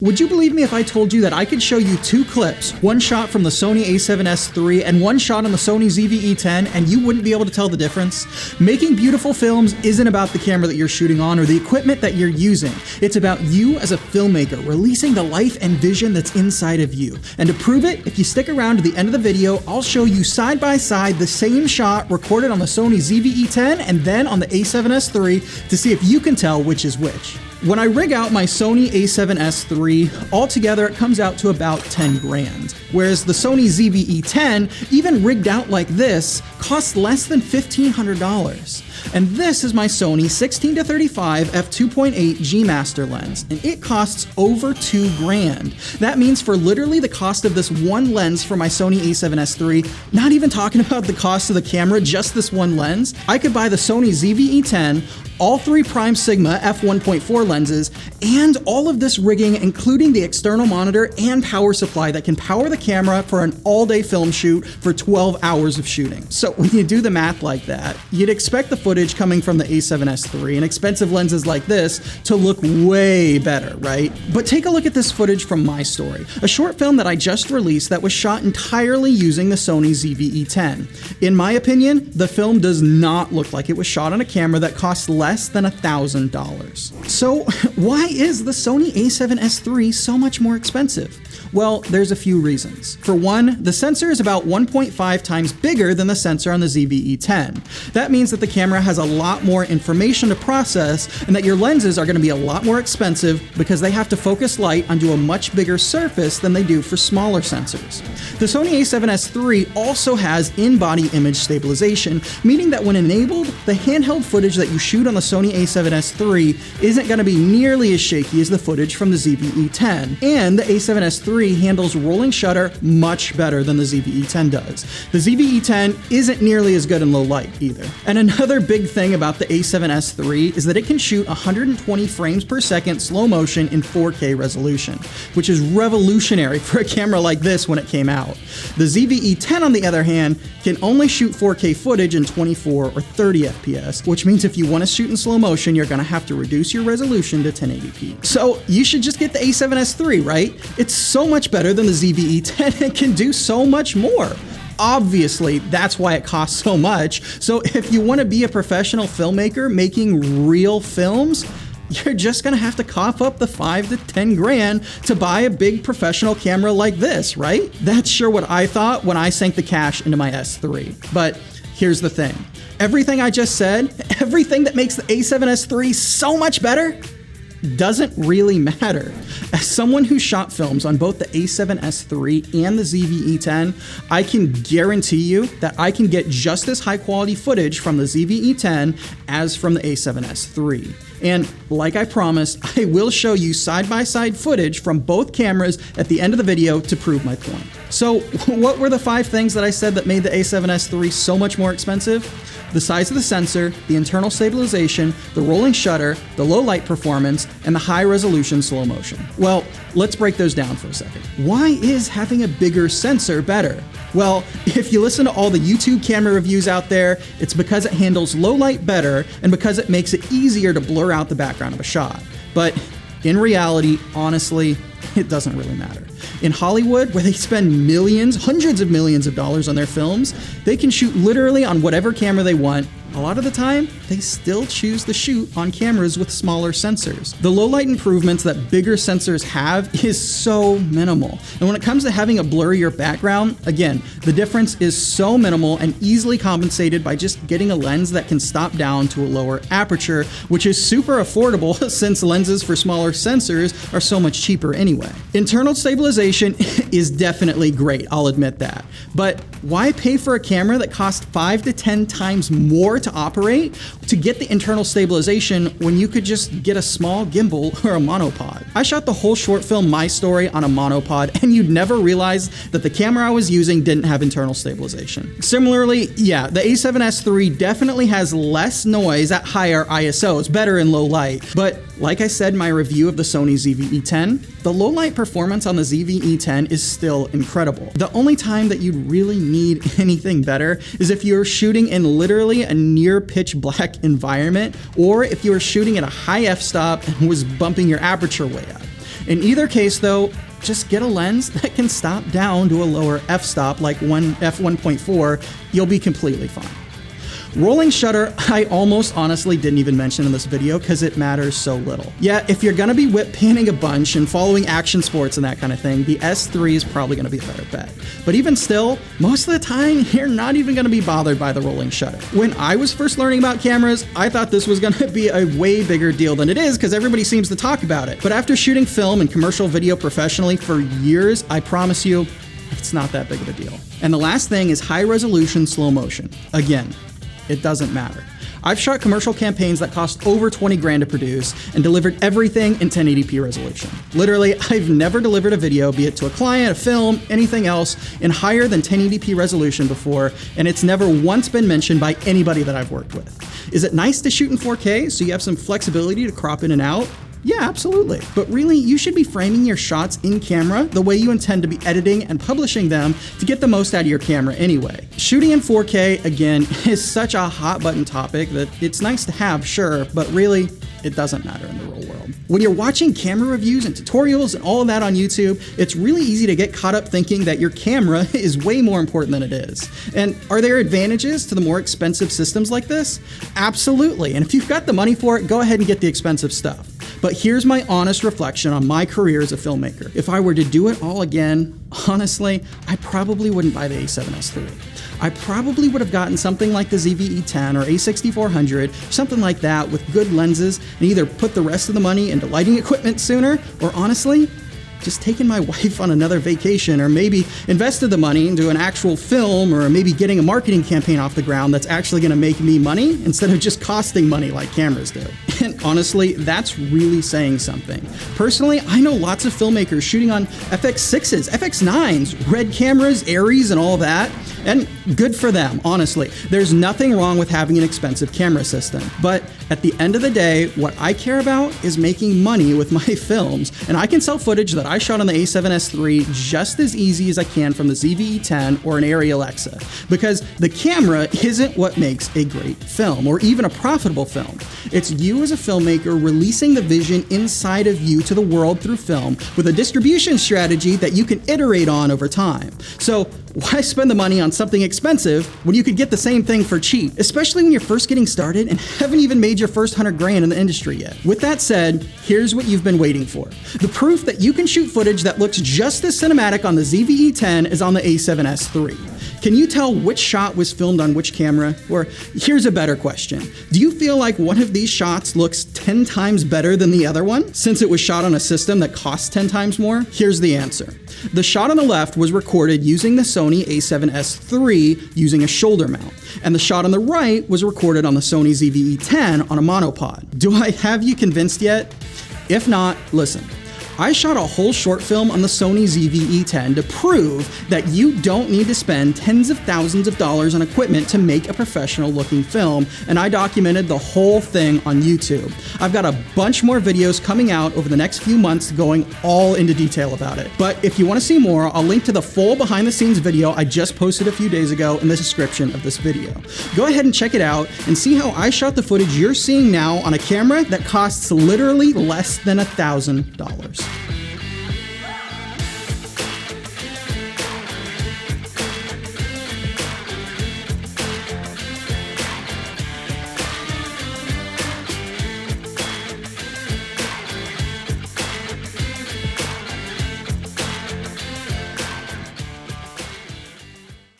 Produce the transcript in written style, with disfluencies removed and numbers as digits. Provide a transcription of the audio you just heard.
Would you believe me if I told you that I could show you two clips, one shot from the Sony a7S III and one shot on the Sony ZV-e10, and you wouldn't be able to tell the difference? Making beautiful films isn't about the camera that you're shooting on or the equipment that you're using. It's about you as a filmmaker releasing the life and vision that's inside of you. And to prove it, if you stick around to the end of the video, I'll show you side by side the same shot recorded on the Sony ZV-e10 and then on the a7S III to see if you can tell which is which. When I rig out my Sony a7S III, altogether it comes out to about 10 grand. Whereas the Sony ZV-e10, even rigged out like this, costs less than $1,500. And this is my Sony 16-35 f2.8 G Master lens, and it costs over 2 grand. That means for literally the cost of this one lens for my Sony a7S III, not even talking about the cost of the camera, just this one lens, I could buy the Sony ZV-e10, all 3 prime sigma f1.4 lenses, and all of this rigging, including the external monitor and power supply that can power the camera for an all-day film shoot for 12 hours of shooting. So when you do the math like that, you'd expect the footage coming from the a7S III and expensive lenses like this to look way better, right? But take a look at this footage from my story, a short film that I just released that was shot entirely using the Sony ZV-e10. In my opinion, the film does not look like it was shot on a camera that costs less than $1,000. So why is the Sony a7S III so much more expensive? Well, there's a few reasons. For one, the sensor is about 1.5 times bigger than the sensor on the ZV-e10. That means that the camera has a lot more information to process and that your lenses are going to be a lot more expensive because they have to focus light onto a much bigger surface than they do for smaller sensors. The Sony a7S III also has in-body image stabilization, meaning that when enabled, the handheld footage that you shoot on the Sony a7S III isn't going to be nearly as shaky as the footage from the ZV-e10. And the a7S III handles rolling shutter much better than the ZV-e10 does. The ZV-e10 isn't nearly as good in low light either. And another big thing about the a7S III is that it can shoot 120 frames per second slow motion in 4K resolution, which is revolutionary for a camera like this when it came out. The ZV-e10, on the other hand, can only shoot 4K footage in 24 or 30 FPS, which means if you want to shoot in slow motion, you're going to have to reduce your resolution to 1080p. So you should just get the a7S III, right? It's so much better than the ZV-e10 and can do so much more. Obviously, that's why it costs so much. So if you want to be a professional filmmaker making real films, you're just gonna have to cough up the 5 to 10 grand to buy a big professional camera like this, right? That's sure what I thought when I sank the cash into my S3. But here's the thing. Everything I just said, everything that makes the a7S III so much better, doesn't really matter. As someone who shot films on both the a7S III and the ZV-e10, I can guarantee you that I can get just as high quality footage from the ZV-e10 as from the a7S III. And like I promised, I will show you side-by-side footage from both cameras at the end of the video to prove my point. So what were the 5 things that I said that made the a7S III so much more expensive? The size of the sensor, the internal stabilization, the rolling shutter, the low light performance, and the high resolution slow motion. Well, let's break those down for a second. Why is having a bigger sensor better? Well, if you listen to all the YouTube camera reviews out there, it's because it handles low light better and because it makes it easier to blur out the background of a shot. But in reality, honestly, it doesn't really matter. In Hollywood, where they spend millions, hundreds of millions of dollars on their films, they can shoot literally on whatever camera they want. A lot of the time, they still choose to shoot on cameras with smaller sensors. The low light improvements that bigger sensors have is so minimal. And when it comes to having a blurrier background, again, the difference is so minimal and easily compensated by just getting a lens that can stop down to a lower aperture, which is super affordable since lenses for smaller sensors are so much cheaper anyway. Internal stabilization is definitely great, I'll admit that. But why pay for a camera that costs 5 to 10 times more to operate to get the internal stabilization when you could just get a small gimbal or a monopod? I shot the whole short film My Story on a monopod, and you'd never realize that the camera I was using didn't have internal stabilization. Similarly, yeah, the a7S III definitely has less noise at higher ISOs, better in low light, but like I said in my review of the Sony ZV-e10, the low light performance on the ZV-e10 is still incredible. The only time that you'd really need anything better is if you're shooting in literally a near pitch black environment, or if you were shooting at a high f-stop and was bumping your aperture way up. In either case though, just get a lens that can stop down to a lower f-stop like f1.4, you'll be completely fine. Rolling shutter, I almost honestly didn't even mention in this video because it matters so little. Yeah, if you're gonna be whip panning a bunch and following action sports and that kind of thing, the S3 is probably gonna be a better bet. But even still, most of the time, you're not even gonna be bothered by the rolling shutter. When I was first learning about cameras, I thought this was gonna be a way bigger deal than it is because everybody seems to talk about it. But after shooting film and commercial video professionally for years, I promise you, it's not that big of a deal. And the last thing is high resolution slow motion. Again, it doesn't matter. I've shot commercial campaigns that cost over 20 grand to produce and delivered everything in 1080p resolution. Literally, I've never delivered a video, be it to a client, a film, anything else, in higher than 1080p resolution before, and it's never once been mentioned by anybody that I've worked with. Is it nice to shoot in 4K so you have some flexibility to crop in and out? Yeah, absolutely. But really, you should be framing your shots in camera the way you intend to be editing and publishing them to get the most out of your camera anyway. Shooting in 4K, again, is such a hot button topic that it's nice to have, sure, but really, it doesn't matter in the real world. When you're watching camera reviews and tutorials and all of that on YouTube, it's really easy to get caught up thinking that your camera is way more important than it is. And are there advantages to the more expensive systems like this? Absolutely. And if you've got the money for it, go ahead and get the expensive stuff. But here's my honest reflection on my career as a filmmaker. If I were to do it all again, honestly, I probably wouldn't buy the A7S III. I probably would have gotten something like the ZV-e10 or A6400, something like that with good lenses, and either put the rest of the money into lighting equipment sooner, or honestly, just taking my wife on another vacation, or maybe invested the money into an actual film, or maybe getting a marketing campaign off the ground that's actually gonna make me money instead of just costing money like cameras do. And honestly, that's really saying something. Personally, I know lots of filmmakers shooting on FX6s, FX9s, red cameras, Aries, and all that, and good for them, honestly. There's nothing wrong with having an expensive camera system, but at the end of the day, what I care about is making money with my films, and I can sell footage that I shot on the A7S III just as easy as I can from the ZV-e10 or an Arri Alexa, because the camera isn't what makes a great film, or even a profitable film. It's you as a filmmaker releasing the vision inside of you to the world through film with a distribution strategy that you can iterate on over time. So why spend the money on something expensive when you could get the same thing for cheap, especially when you're first getting started and haven't even made your first 100 grand in the industry yet? With that said, here's what you've been waiting for. The proof that you can shoot footage that looks just as cinematic on the ZV-e10 as on the A7S III. Can you tell which shot was filmed on which camera? Or here's a better question. Do you feel like one of these shots looks 10 times better than the other one, since it was shot on a system that costs 10 times more? Here's the answer. The shot on the left was recorded using the Sony a7S III using a shoulder mount, and the shot on the right was recorded on the Sony ZV-e10 on a monopod. Do I have you convinced yet? If not, listen. I shot a whole short film on the Sony ZV-e10 to prove that you don't need to spend tens of thousands of dollars on equipment to make a professional looking film, and I documented the whole thing on YouTube. I've got a bunch more videos coming out over the next few months going all into detail about it. But if you want to see more, I'll link to the full behind the scenes video I just posted a few days ago in the description of this video. Go ahead and check it out and see how I shot the footage you're seeing now on a camera that costs literally less than $1,000.